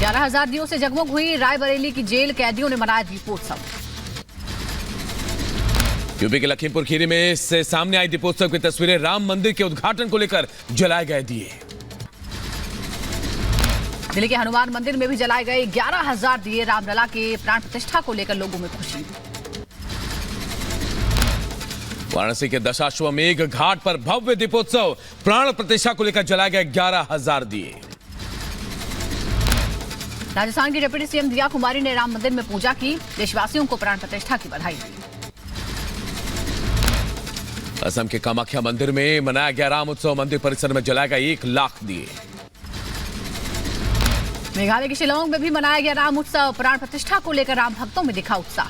11,000 दियों से जगमग हुई रायबरेली की जेल, कैदियों ने मनाया दीपोत्सव। यूपी के लखीमपुर खीरी में से सामने आई दीपोत्सव की तस्वीरें। राम मंदिर के उद्घाटन को लेकर जलाए गए दिए। दिल्ली के हनुमान मंदिर में भी जलाए गए 11,000 दिए। रामलला के प्राण प्रतिष्ठा को लेकर लोगों में खुशी। वाराणसी के दशाश्वमेध घाट पर भव्य दीपोत्सव, प्राण प्रतिष्ठा को लेकर जलाए गए 11,000 दिए। राजस्थान की डिप्टी सीएम दिया कुमारी ने राम मंदिर में पूजा की, देशवासियों को प्राण प्रतिष्ठा की बधाई दी। असम के कामाख्या मंदिर में मनाया गया राम उत्सव, मंदिर परिसर में जलाए गए 1 लाख दिए। मेघालय के शिलांग में भी मनाया गया राम उत्सव, प्राण प्रतिष्ठा को लेकर राम भक्तों में दिखा उत्साह।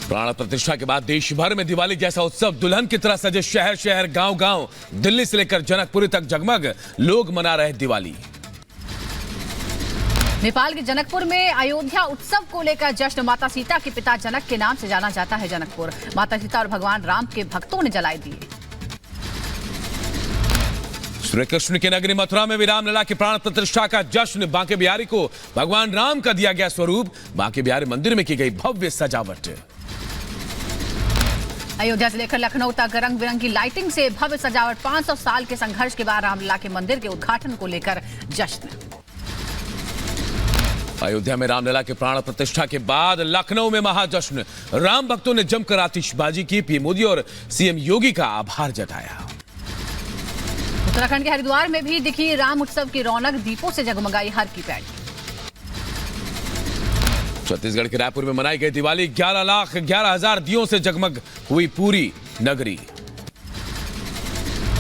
प्राण प्रतिष्ठा के बाद देश भर में दिवाली जैसा उत्सव, दुल्हन की तरह सजे शहर शहर गांव गांव, दिल्ली से लेकर जनकपुरी तक जगमग, लोग मना रहे दिवाली। नेपाल के जनकपुर में अयोध्या उत्सव को लेकर जश्न, माता सीता के पिता जनक के नाम से जाना जाता है जनकपुर। माता सीता और भगवान राम के भक्तों ने जलाए दिए। श्री कृष्ण की नगरी मथुरा में भी रामलला की प्राण प्रतिष्ठा का जश्न। बांके बिहारी को भगवान राम का दिया गया स्वरूप, बांके बिहारी मंदिर में की गई भव्य सजावट। अयोध्या से लेकर लखनऊ तक रंग बिरंगी लाइटिंग से भव्य सजावट। 500 साल के संघर्ष के बाद रामलला के मंदिर के उद्घाटन को लेकर जश्न। अयोध्या में रामलला के प्राण प्रतिष्ठा के बाद लखनऊ में महाजश्न। राम भक्तों ने जमकर आतिशबाजी की, पीएम मोदी और सीएम योगी का आभार जताया। उत्तराखंड के हरिद्वार में भी दिखी राम उत्सव की रौनक, दीपों से जगमगाई हर की पैड़ी। छत्तीसगढ़ के रायपुर में मनाई गई दिवाली, 11,11,000 दियों से जगमग हुई पूरी नगरी।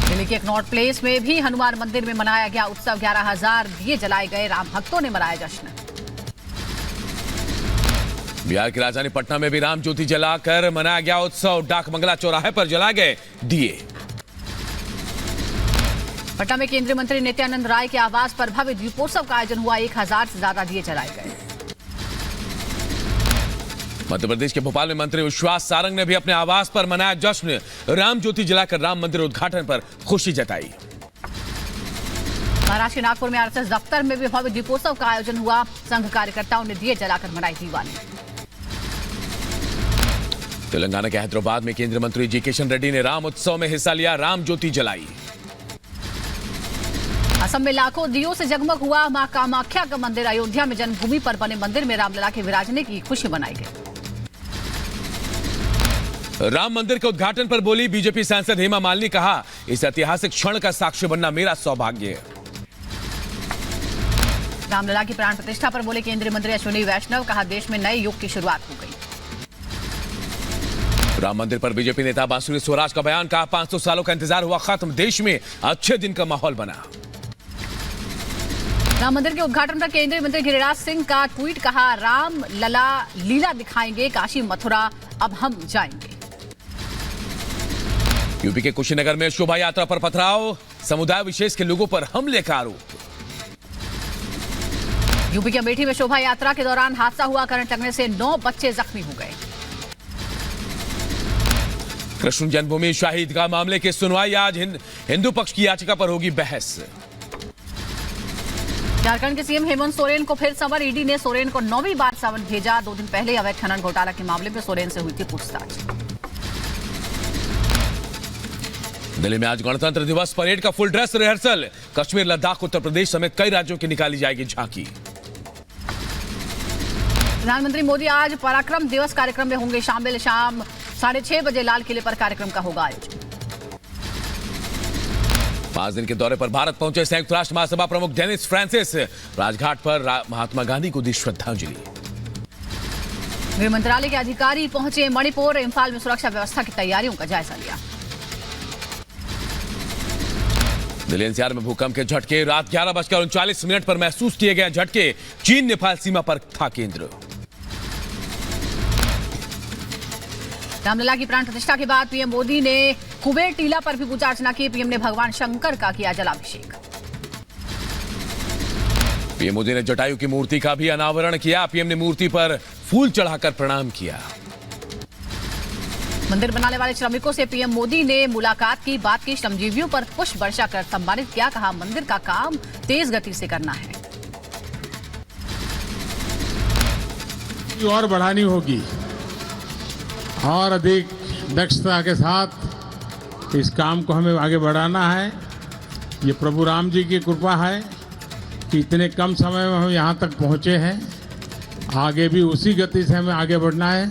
दिल्ली के कनॉट प्लेस में भी हनुमान मंदिर में मनाया गया उत्सव, 11,000 दिए जलाए गए, राम भक्तों ने मनाया जश्न। बिहार की राजधानी पटना में भी राम ज्योति जलाकर मनाया गया उत्सव, डाकबंगला चौराहे पर जलाए गए दिए। पटना में केंद्रीय मंत्री नित्यानंद राय के आवास पर भव्य दीपोत्सव का आयोजन हुआ, 1,000 से ज्यादा दिए जलाए गए। मध्य प्रदेश के भोपाल में मंत्री विश्वास सारंग ने भी अपने आवास पर मनाया जश्न, राम ज्योति जलाकर राम मंदिर उद्घाटन पर खुशी जताई। महाराष्ट्र के नागपुर में आरएसएस दफ्तर में भी भव्य दीपोत्सव का आयोजन हुआ, संघ कार्यकर्ताओं ने दिए जलाकर मनाई दिवाली। तेलंगाना के हैदराबाद में केंद्रीय मंत्री जी किशन रेड्डी ने राम उत्सव में हिस्सा लिया, राम ज्योति जलाई। असम में लाखों दियों से जगमग हुआ मां कामाख्या का मंदिर। अयोध्या में जन्मभूमि पर बने मंदिर में रामलला के विराजने की खुशी मनाई गई। राम मंदिर के उद्घाटन पर बोली बीजेपी सांसद हेमा मालिनी, कहा इस ऐतिहासिक क्षण का साक्षी बनना मेरा सौभाग्य है। रामलला की प्राण प्रतिष्ठा पर बोले केंद्रीय मंत्री अश्विनी वैष्णव, कहा देश में नए युग की शुरुआत हो गई। राम मंदिर पर बीजेपी नेता बांसुरी स्वराज का बयान, कहा 500 सालों का इंतजार हुआ खत्म, देश में अच्छे दिन का माहौल बना। राम मंदिर के उद्घाटन पर केंद्रीय मंत्री गिरिराज सिंह का ट्वीट, कहा राम लला लीला दिखाएंगे, काशी मथुरा अब हम जाएंगे। यूपी के कुशीनगर में शोभा यात्रा पर पथराव, समुदाय विशेष के लोगों पर हमले का आरोप। यूपी के अमेठी में शोभा यात्रा के दौरान हादसा हुआ, करंट लगने से 9 बच्चे जख्मी हो गए। कृष्ण जन्मभूमि शाही ईदगाह मामले की सुनवाई आज, हिंदू पक्ष की याचिका पर होगी बहस। झारखंड के सीएम हेमंत सोरेन को फिर समन, ईडी ने सोरेन को 9वीं बार समन भेजा। 2 दिन पहले अवैध खनन घोटाला के मामले में सोरेन से हुई थी पूछताछ। दिल्ली में आज गणतंत्र दिवस परेड का full dress rehearsal, Kashmir, Ladakh, Uttar Pradesh समेत कई राज्यों की निकाली जाएगी झांकी। प्रधानमंत्री मोदी आज पराक्रम दिवस कार्यक्रम में होंगे शामिल, शाम 6:30 बजे लाल किले पर कार्यक्रम का होगा आयोजन। 5 दिन के दौरे पर भारत पहुंचे संयुक्त राष्ट्र महासभा प्रमुख डेनिस फ्रांसिस, राजघाट पर महात्मा गांधी को दी श्रद्धांजलि। गृह मंत्रालय के अधिकारी पहुंचे मणिपुर, इंफाल में सुरक्षा व्यवस्था की तैयारियों का जायजा लिया। दिल्ली एनसीआर में भूकंप के झटके, रात 11:39 पर महसूस किए गए झटके, चीन नेपाल सीमा पर था केंद्र। रामलला की प्राण प्रतिष्ठा के बाद पीएम मोदी ने कुबेर टीला पर भी पूजा अर्चना की। पीएम ने भगवान शंकर का किया जलाभिषेक। पीएम मोदी ने जटायु की मूर्ति का भी अनावरण किया। पीएम ने मूर्ति पर फूल चढ़ाकर प्रणाम किया। मंदिर बनाने वाले श्रमिकों से पीएम मोदी ने मुलाकात की, बात की, श्रमजीवियों पर पुष्प वर्षा कर सम्मानित किया। कहा मंदिर का काम तेज गति से करना है। और बढ़ानी होगी और अधिक दक्षता के साथ इस काम को हमें आगे बढ़ाना है। ये प्रभु राम जी की कृपा है कि इतने कम समय में हम यहाँ तक पहुँचे हैं। आगे भी उसी गति से हमें आगे बढ़ना है।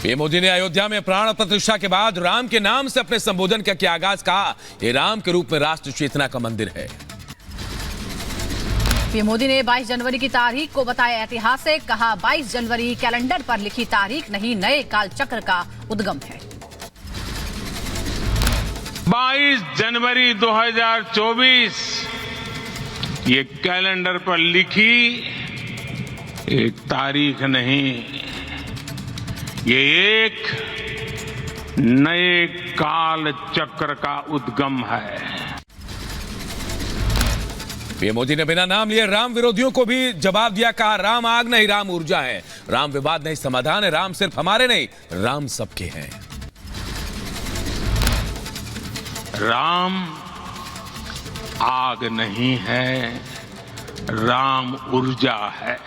पीएम मोदी ने अयोध्या में प्राण प्रतिष्ठा के बाद राम के नाम से अपने संबोधन का किया आगाज। कहा ये राम के रूप में राष्ट्र चेतना का मंदिर है। पीएम मोदी ने 22 जनवरी की तारीख को बताया ऐतिहासिक। कहा 22 जनवरी कैलेंडर पर लिखी तारीख नहीं, नए काल चक्र का उद्गम है। 22 जनवरी 2024 ये कैलेंडर पर लिखी एक तारीख नहीं, ये एक नए काल चक्र का उद्गम है। पीएम मोदी ने बिना नाम लिए राम विरोधियों को भी जवाब दिया। कहा राम आग नहीं, राम ऊर्जा है। राम विवाद नहीं, समाधान है। राम सिर्फ हमारे नहीं, राम सबके हैं। राम आग नहीं है, राम ऊर्जा है।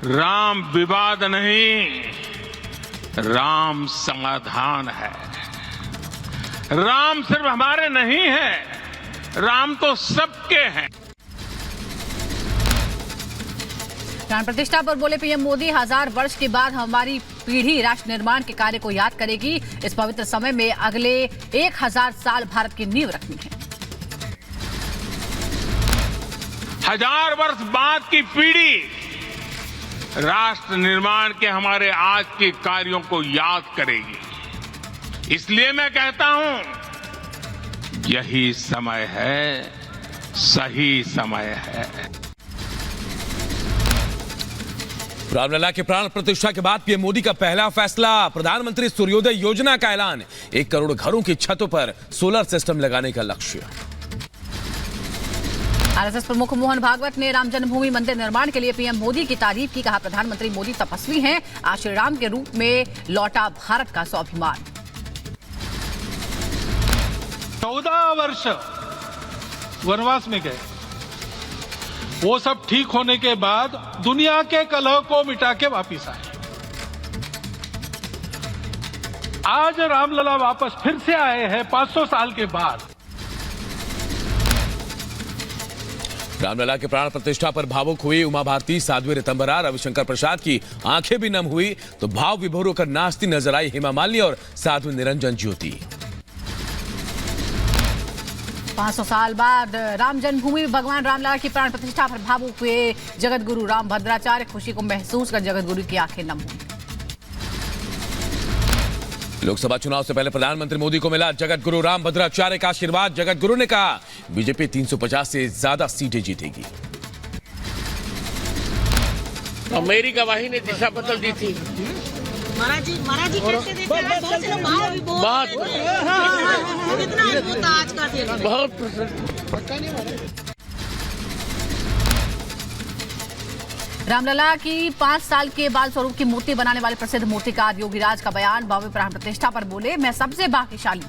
राम विवाद नहीं, राम समाधान है। राम सिर्फ हमारे नहीं है, राम तो सबके हैं। प्राण प्रतिष्ठा पर बोले पीएम मोदी, 1000 वर्ष के बाद हमारी पीढ़ी राष्ट्र निर्माण के कार्य को याद करेगी। इस पवित्र समय में अगले 1000 साल भारत की नींव रखनी है। 1000 वर्ष बाद की पीढ़ी राष्ट्र निर्माण के हमारे आज के कार्यों को याद करेगी। इसलिए मैं कहता हूं यही समय है, सही समय है। रामलला के प्राण प्रतिष्ठा के बाद पीएम मोदी का पहला फैसला, प्रधानमंत्री सूर्योदय योजना का ऐलान। 1 करोड़ घरों की छतों पर सोलर सिस्टम लगाने का लक्ष्य। आरएसएस प्रमुख मोहन भागवत ने राम जन्मभूमि मंदिर निर्माण के लिए पीएम मोदी की तारीफ की। कहा प्रधानमंत्री मोदी तपस्वी हैं, आज श्री राम के रूप में लौटा भारत का स्वाभिमान। 14 वर्ष वनवास में गए, वो सब ठीक होने के बाद दुनिया के कलह को मिटा के वापिस आए। आज रामलला वापस फिर से आए हैं 500 साल के बाद। रामलला के प्राण प्रतिष्ठा पर भावुक हुई उमा भारती, साध्वी ऋतंबरा, रविशंकर प्रसाद की आंखें भी नम हुई तो भाव विभोर होकर नाचती नजर आई हेमा मालिनी और साध्वी निरंजन ज्योति। 500 साल बाद राम जन्मभूमि में भगवान रामलला की प्राण प्रतिष्ठा पर भावुक हुए जगत गुरु राम भद्राचार्य। खुशी को महसूस कर जगत गुरु की आंखें नम हुई। लोकसभा चुनाव से पहले प्रधानमंत्री मोदी को मिला जगत गुरु राम भद्राचार्य का आशीर्वाद। जगत गुरु ने कहा बीजेपी 350 से ज्यादा सीटें जीतेगी। मेरी गवाही ने दिशा बदल दी थी। महाराज जी कैसे देखे आज? बहुत से लोग भाव भी बहुत कितना अद्भुत आज का दिन। बहुत रामलला की 5 साल के बाल स्वरूप की मूर्ति बनाने वाले प्रसिद्ध मूर्तिकार योगीराज का बयान। भव्य प्राण प्रतिष्ठा पर बोले, मैं सबसे भाग्यशाली